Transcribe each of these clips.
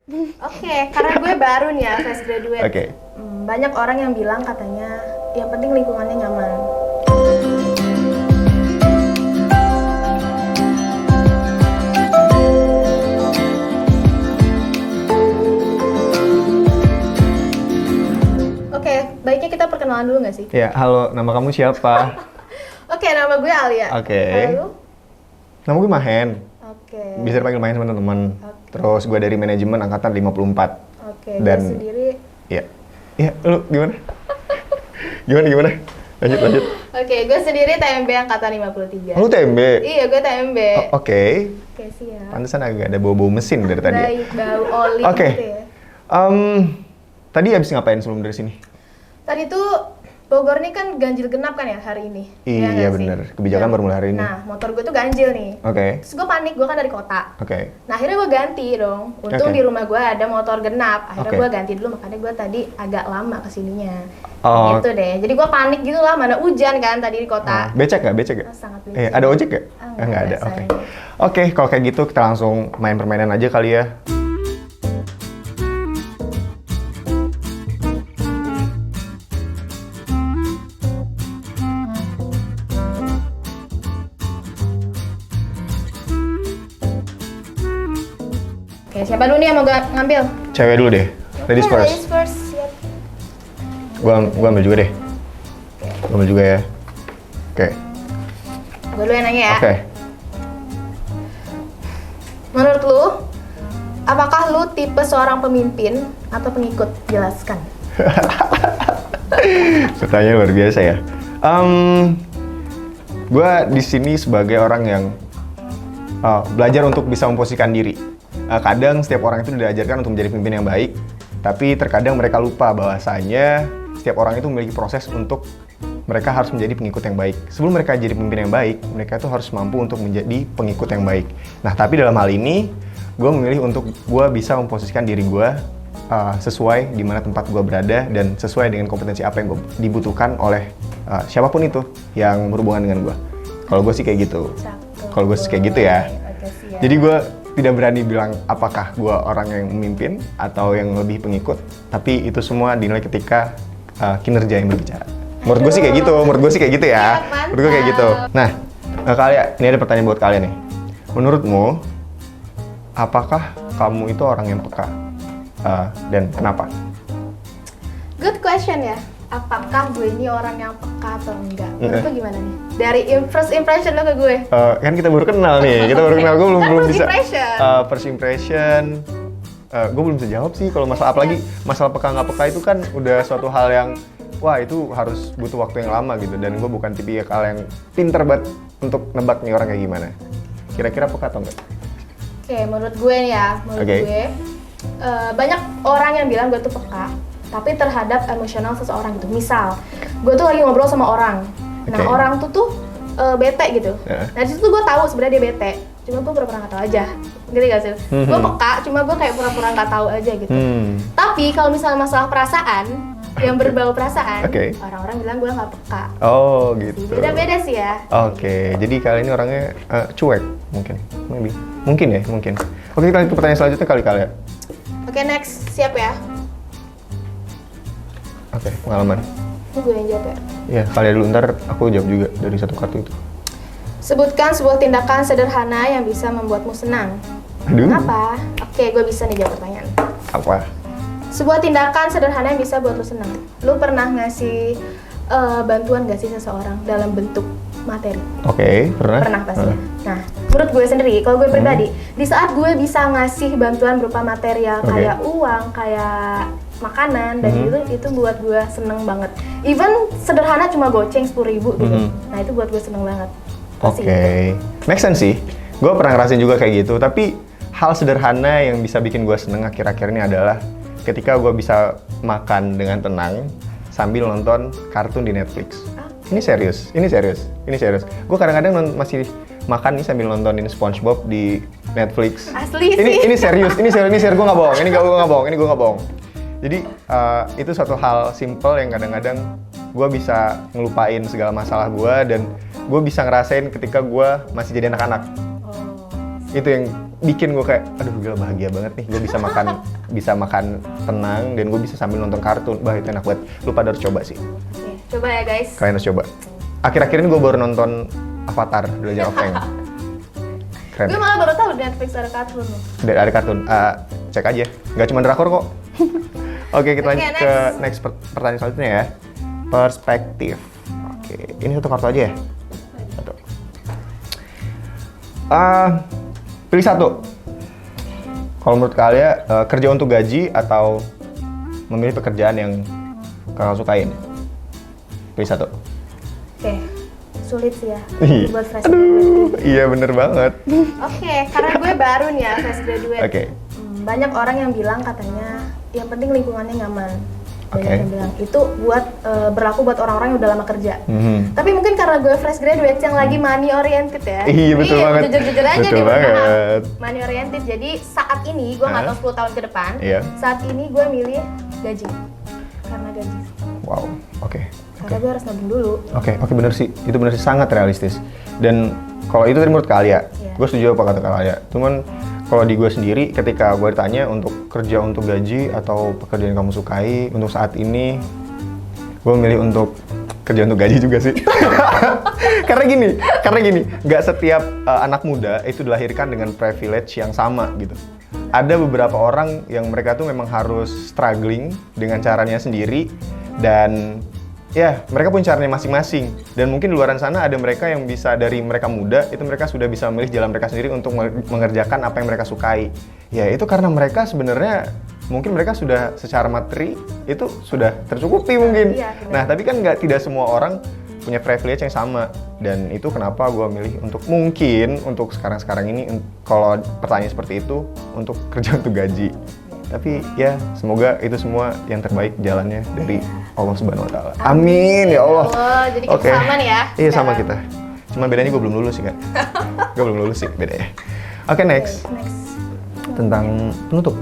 Oke, karena gue baru nih ya, fresh graduate. Oke. Banyak orang yang bilang katanya yang penting lingkungannya nyaman. Oke, baiknya kita perkenalan dulu nggak sih? Ya, halo, nama kamu siapa? Oke, nama gue Alia. Oke. Lalu? Nama gue Mahen. Oke. Bisa dipanggil Mahen sama teman-teman. Oke. Terus gue dari manajemen angkatan 54. Oke, Dan gue sendiri. Iya. Iya, lu gimana? Gimana? Lanjut. Oke, gue sendiri TMB angkatan 53. Oh, lu TMB? Iya, gue TMB. Oke. Oke, siap. Pantesan agak ada bau-bau mesin dari tadi. Baik, bau oli Oke. gitu ya. Tadi habis ngapain sebelum dari sini? Tadi tuh Bogor nih kan ganjil genap kan ya hari ini. Iya, nggak sih? bener. Kebijakan baru mulai hari ini. Nah, motor gue tuh ganjil nih. Oke. Terus gue panik, gue kan dari kota. Oke. Nah, akhirnya gue ganti dong. Untung Oke. di rumah gue ada motor genap. Akhirnya Oke. gue ganti dulu, makanya gue tadi agak lama kesininya. Oh. Gitu deh. Jadi gue panik gitu lah, mana hujan kan tadi di kota. Becek gak? Sangat becek. Ada ojek gak? Nggak ada, oke. sayang. Oke, kalau kayak gitu kita langsung main permainan aja kali ya. Oke, siapa dulu nih yang mau ngambil? Cewek dulu deh, ladies Oke, first. Ladies first, siap. Gua ambil juga deh. Gua ambil juga ya. Oke. Gue dulu yang nanya ya. Oke. Menurut lu, apakah lu tipe seorang pemimpin atau pengikut? Jelaskan. Pertanyaan luar biasa ya. Gue di sini sebagai orang yang belajar untuk bisa memposisikan diri. Kadang setiap orang itu diajarkan untuk menjadi pemimpin yang baik, tapi terkadang mereka lupa bahwasanya setiap orang itu memiliki proses untuk mereka harus menjadi pengikut yang baik. Sebelum mereka jadi pemimpin yang baik, mereka itu harus mampu untuk menjadi pengikut yang baik. Nah, tapi dalam hal ini, gue memilih untuk gue bisa memposisikan diri gue sesuai di mana tempat gue berada dan sesuai dengan kompetensi apa yang dibutuhkan oleh siapapun itu yang berhubungan dengan gue. Kalau gue sih kayak gitu. Kalau gue sih kayak gitu ya. Oke, siap. Jadi gue tidak berani bilang apakah gue orang yang memimpin atau yang lebih pengikut, tapi itu semua dinilai ketika kinerja yang berbicara. Menurut gue sih kayak gitu, ya. Siap, Menurut gue kayak gitu. Nah, kalian, ini ada pertanyaan buat kalian nih. Menurutmu, apakah kamu itu orang yang peka? Dan kenapa? Good question ya. Apakah gue ini orang yang peka atau enggak? Menurut lu gimana nih? Dari first impression lo ke gue? Kan kita baru kenal nih, gue belum Kan belum first bisa. impression. First impression, gue belum bisa jawab sih kalau masalah apalagi masalah peka nggak peka itu kan udah suatu hal yang wah itu harus butuh waktu yang lama gitu dan gue bukan tipikal yang pinter banget untuk nebak nih orang kayak gimana. Kira-kira peka atau enggak? Oke, menurut gue nih ya, gue banyak orang yang bilang gue tuh peka, tapi terhadap emosional seseorang gitu. Misal, gue tuh lagi ngobrol sama orang, nah Oke. orang tuh bete gitu. Ya. Nah disitu gue tahu sebenarnya dia bete, cuma gue pura-pura nggak tahu aja. Ngerti gak sih? Gue peka, cuma gue kayak pura-pura nggak tahu aja gitu. Tapi kalau misalnya masalah perasaan, yang berbau perasaan, Oke. orang-orang bilang gue nggak peka. Oh gitu. Beda-beda sih ya. Oke, jadi kalian ini orangnya cuek mungkin, maybe. Mungkin ya, mungkin. Oke, kita ke pertanyaan selanjutnya kali ya. Oke, next, siap ya? Oke, pengalaman. Ini gue yang jawab ya. Iya, kalian dulu ntar aku jawab juga dari satu kartu itu. Sebutkan sebuah tindakan sederhana yang bisa membuatmu senang. Aduh. Kenapa? Oke, gue bisa nih jawab pertanyaan. Apa? Sebuah tindakan sederhana yang bisa buat lo senang. Lu pernah ngasih bantuan gak sih seseorang dalam bentuk materi? Oke, pernah? Pernah pasti. Nah, menurut gue sendiri, kalau gue pribadi, di saat gue bisa ngasih bantuan berupa material Oke. kayak uang, kayak makanan, dan itu buat gue seneng banget. Even sederhana cuma goceng 10.000 gitu. Nah, itu buat gue seneng banget. Pasti Oke, gitu. make sense sih. Gue pernah ngerasain juga kayak gitu, tapi hal sederhana yang bisa bikin gue seneng akhir-akhir ini adalah ketika gue bisa makan dengan tenang sambil nonton kartun di Netflix. Ini serius. Gue kadang-kadang masih makan nih sambil nontonin SpongeBob di Netflix. Asli ini, sih. Ini serius, gue nggak bohong. Ini gue nggak bohong. Jadi itu suatu hal simple yang kadang-kadang gue bisa ngelupain segala masalah gue dan gue bisa ngerasain ketika gue masih jadi anak-anak. Itu yang bikin gue kayak, aduh gila bahagia banget nih, gue bisa makan tenang dan gue bisa sambil nonton kartun. Bah itu enak banget. Lu pada harus coba sih. Oke, coba ya guys. Kalian harus coba. Akhir-akhir ini gue baru nonton Avatar, The Legend of Aang. Keren. Gue malah baru tahu di Netflix ada kartun loh. Ada kartun, cek aja. Nggak cuma drakor kok. Oke, kita lanjut ke next pertanyaan selanjutnya ya. Perspektif. Oke, ini satu kartu aja ya? Satu. Pilih satu. Kalau menurut kalian, kerja untuk gaji atau memilih pekerjaan yang kalian sukain? Pilih satu. Oke, sulit sih ya buat fresh Aduh, graduate. iya bener banget. Oke, karena gue baru nih ya fresh graduate. Oke. Banyak orang yang bilang katanya yang penting lingkungannya nyaman. Banyak Oke. yang bilang itu buat berlaku buat orang-orang yang udah lama kerja. Mhm. Tapi mungkin karena gue fresh graduate yang lagi money oriented ya. Iya, betul banget. Jujur-jujur aja Betul nih, mohon maaf. banget. Money oriented. Jadi saat ini gue nggak Hah? tahu 10 tahun ke depan. Iya. Saat ini gue milih gaji. Karena gaji. Wow, oke. Karena gue harus nabung dulu. Oke, bener sih. Itu bener sih, sangat realistis. Dan kalau itu tadi menurut Kalia, Iya. gue setuju apa kata Kalia. Cuman kalau di gue sendiri, ketika gue ditanya untuk kerja untuk gaji atau pekerjaan yang kamu sukai, untuk saat ini, gue memilih untuk kerja untuk gaji juga sih. karena gini, nggak setiap anak muda itu dilahirkan dengan privilege yang sama gitu. Ada beberapa orang yang mereka tuh memang harus struggling dengan caranya sendiri dan ya, mereka punya caranya masing-masing. Dan mungkin di luar sana ada mereka yang bisa dari mereka muda, itu mereka sudah bisa memilih jalan mereka sendiri untuk mengerjakan apa yang mereka sukai. Ya, itu karena mereka sebenarnya, mungkin mereka sudah secara materi, itu sudah tercukupi mungkin. Iya, benar. Nah, tapi kan tidak semua orang punya privilege yang sama. Dan itu kenapa gue milih untuk mungkin, untuk sekarang-sekarang ini, kalau pertanyaan seperti itu, untuk kerja untuk gaji. Tapi ya, semoga itu semua yang terbaik jalannya dari Allah Subhanahu wa Ta'ala. Amin ya Allah. Jadi kita Oke. sama nih ya. Iya, sama sekarang. kita. Cuma bedanya gue belum lulus sih kan. Gue belum lulus sih bedanya. Oke, next. Next. Tentang penutup.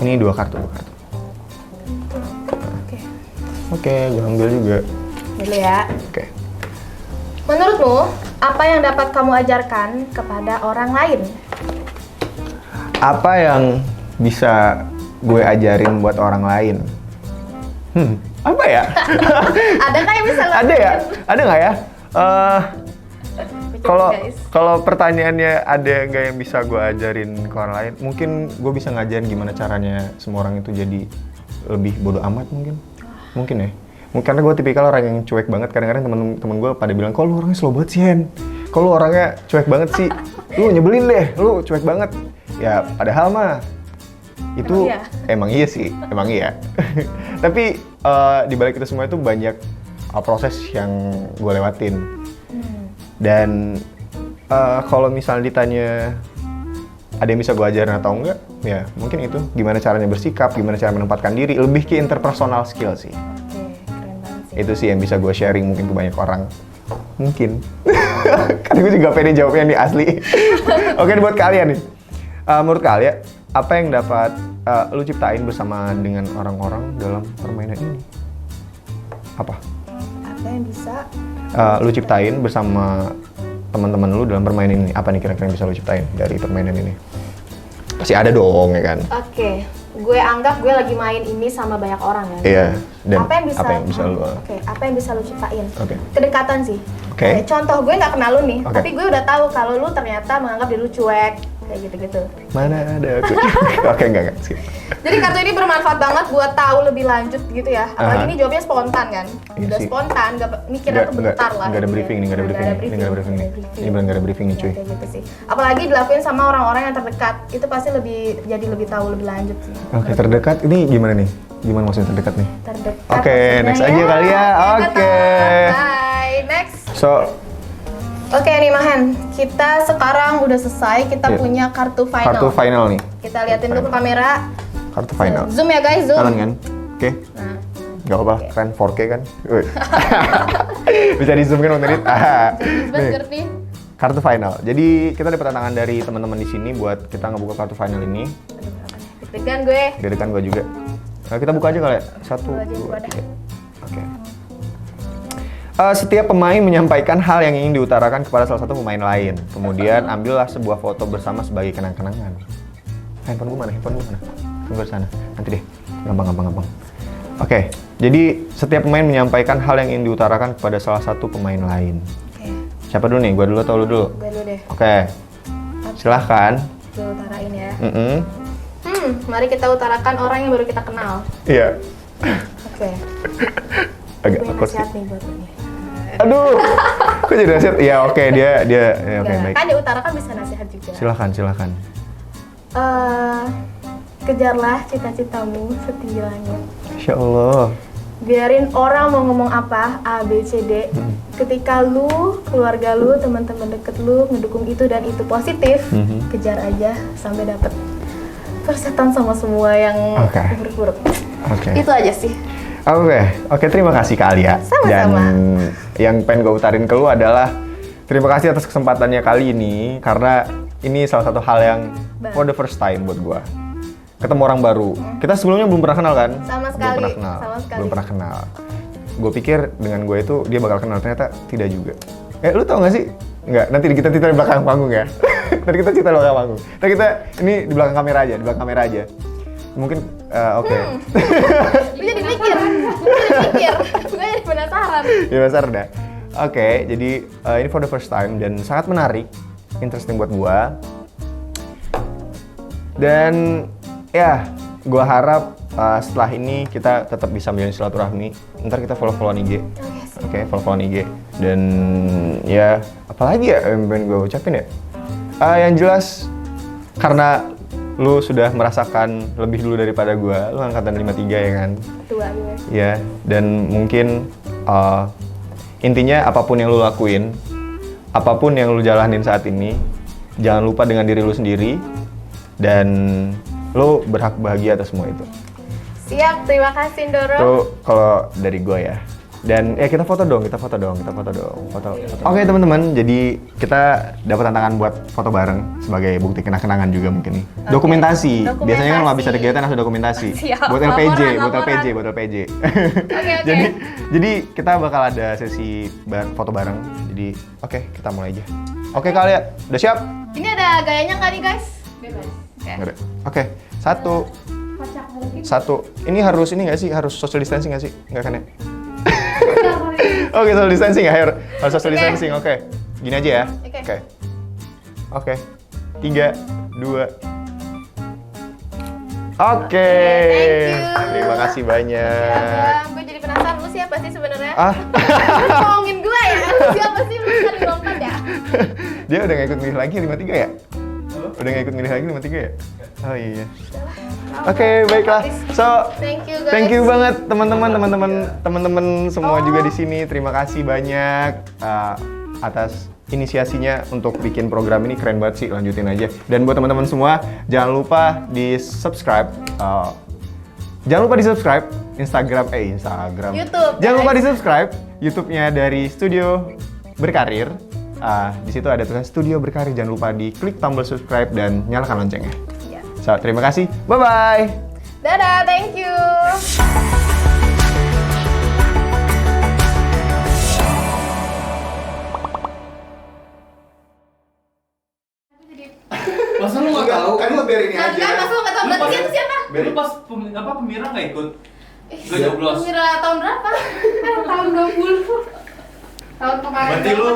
Ini dua kartu. Oke. Oke, gue ambil juga. Dulu ya. Oke. Menurutmu, apa yang dapat kamu ajarkan kepada orang lain? Apa yang bisa gue ajarin buat orang lain? Apa ya? Adakah yang bisa lo Ada ya? Ada nggak ya? Coba, guys. Kalau pertanyaannya ada nggak yang bisa gue ajarin ke orang lain? Mungkin gue bisa ngajarin gimana caranya semua orang itu jadi lebih bodoh amat mungkin. Mungkin ya. Mungkin karena gue tipikal orang yang cuek banget. Kadang-kadang temen-temen gue pada bilang, kok lu orangnya slow banget sih, Hen? Kok lu orangnya cuek banget sih? Lu nyebelin deh, lu cuek banget. Ya padahal mah itu emang iya sih, emang iya. Tapi di balik itu semua itu banyak proses yang gue lewatin. Dan kalau misalnya ditanya ada yang bisa gue ajarin atau enggak, ya mungkin itu gimana caranya bersikap, gimana cara menempatkan diri, lebih ke interpersonal skill sih. Oke, keren banget sih. Itu sih yang bisa gue sharing mungkin ke banyak orang. Mungkin. Kan gue juga pengen jawabnya nih asli. Oke, buat kalian nih. Menurut kalian, apa yang dapat lu ciptain bersama dengan orang-orang dalam permainan ini? Apa? Apa yang bisa? Lu ciptain bersama teman-teman lu dalam permainan ini. Apa nih kira-kira yang bisa lu ciptain dari permainan ini? Pasti ada dong, ya kan? Oke, gue anggap gue lagi main ini sama banyak orang ya. Iya. Dan apa yang bisa lu? Oke, apa yang bisa lu ciptain? Oke. Kedekatan sih. Oke. Kayak contoh gue nggak kenal lu nih, Oke. tapi gue udah tahu kalau lu ternyata menganggap diri lu cuek kayak gitu-gitu. Mana ada aku? Oke, enggak. Skip. Jadi kartu ini bermanfaat banget buat tahu lebih lanjut gitu ya. Apalagi Aha. ini jawabnya spontan kan. Iya Udah sih. spontan, nggak mikirnya tuh bentar lah. Nggak ada gitu briefing ya. nih, nggak ada briefing nih. Ini benar nggak ada briefing nih, cuy. Kayak gitu sih. Apalagi dilakuin sama orang-orang yang terdekat, itu pasti lebih tahu lebih lanjut sih. Oke, terdekat ini gimana nih? Gimana maksudnya terdekat nih? Terdekat. Oke, maksudnya next aja kali ya. Oke. Bye. Next. So, Oke nih Mahen, kita sekarang udah selesai, kita Iya. punya kartu final. kartu final nih. Kita liatin dulu ke kamera. Kartu final. Zoom ya guys, zoom. Kanan kan? Oke. Nah, Gak apa-apa, keren 4K kan? Wih. Bisa di zoom kan Bang Nerit? banget nih. Kartu final. Jadi kita dapat tantangan dari teman-teman di sini buat kita ngebuka kartu final ini. Deg-degan gue. Deg-degan gue juga. Nah, kita buka aja kali ya. 1, Buka aja, 2, buka dah. 3. Oke. Setiap pemain menyampaikan hal yang ingin diutarakan kepada salah satu pemain lain. Kemudian ambillah sebuah foto bersama sebagai kenang-kenangan. Handphone gue mana? Handphone gue sana. Nanti deh. Gampang. Oke, jadi setiap pemain menyampaikan hal yang ingin diutarakan kepada salah satu pemain lain. Oke. Siapa dulu nih? Gua dulu atau lu dulu? Gue dulu deh. Oke. Silahkan. Gue utarain ya. Mm-mm. Mari kita utarakan orang yang baru kita kenal. Iya. Oke. Agak Gue awkward nasihat sih. nih buat ini. Aduh. Kok jadi nasihat? Iya, oke, dia ya, oke, baik. Kan diutarakan bisa nasihat juga. Silakan. Kejarlah cita-citamu setinggi langit. Insya Allah. Biarin orang mau ngomong apa, A, B, C, D. Ketika lu, keluarga lu, teman-teman deket lu ngedukung itu dan itu positif, kejar aja sampai dapet persetan sama semua yang buruk-buruk. Oke. Itu aja sih. Oke, terima kasih Kak Alia. Sama-sama. Dan yang pengen gue utarin ke lu adalah terima kasih atas kesempatannya kali ini, karena ini salah satu hal yang for the first time buat gue. Ketemu orang baru. Kita sebelumnya belum pernah kenal kan? Sama sekali. Belum pernah kenal. Gue pikir dengan gue itu dia bakal kenal, ternyata tidak juga. Lu tau gak sih? Enggak, nanti kita cerita di belakang panggung ya. Nanti kita cerita di belakang panggung. Nanti kita ini di belakang kamera aja, Mungkin oke. Gue jadi mikir. Gue jadi penasaran. Ya besar dah. Oke, jadi ini for the first time dan sangat menarik, interesting buat gua. Dan ya, gua harap setelah ini kita tetap bisa menjalin silaturahmi. Ntar kita follow-followan IG. Oke, follow-followan IG. Dan ya, apalagi ya yang pengen gua ucapin ya? Yang jelas, karena lu sudah merasakan lebih dulu daripada gua, lu angkatan 53 ya kan? Tua gue. Ya, dan mungkin intinya apapun yang lu lakuin, apapun yang lu jalanin saat ini, jangan lupa dengan diri lu sendiri dan lu berhak bahagia atas semua itu. Siap, terima kasih Ndoro. Itu kalau dari gue ya. Dan ya kita foto dong. Foto. Oke teman-teman, jadi kita dapat tantangan buat foto bareng sebagai bukti kenang-kenangan juga mungkin nih. Dokumentasi. Biasanya kan kalau habis ada kegiatan harus dokumentasi. Siap. Buat LPG. Oke. Jadi kita bakal ada sesi foto bareng. Jadi oke, kita mulai aja. Oke kali ya, udah siap? Ini ada gayanya nggak nih guys? Bebas. Nggak ada. Oke, satu. Ini harus ini nggak sih? Harus social distancing nggak sih? Nggak kan ya? Oke, social distancing ya, harus social distancing. Oke, gini aja ya. Oke. 3, 2. Oke. Terima kasih banyak. Ya, gue jadi penasaran lu siapa sih sebenarnya? Lu ngomongin gue ya? Lu siapa sih? Lu kan 54 ya? Dia udah nggak ikut milih lagi 53 ya? Udah nggak ikut milih lagi 53 ya? Oh iya. Oke, baiklah. So, thank you guys. thank you banget teman-teman semua juga di sini. Terima kasih banyak atas inisiasinya untuk bikin program ini, keren banget sih. Lanjutin aja. Dan buat teman-teman semua, jangan lupa di subscribe. Jangan lupa di subscribe Instagram. YouTube. Jangan lupa di subscribe YouTube-nya dari Studio Berkarir. Di situ ada tulisan Studio Berkarir. Jangan lupa di klik tombol subscribe dan nyalakan loncengnya. So, terima kasih. Bye-bye. Dadah, thank you. Masa lu nggak tahu? Kan lu biarin ini aja. Kan masa lu nggak tahu berarti dia itu siapa? Lu pas Pemira nggak ikut? Gak nyoblos. Pemira tahun berapa? Tahun 20. Tahun kemarin. Berarti lu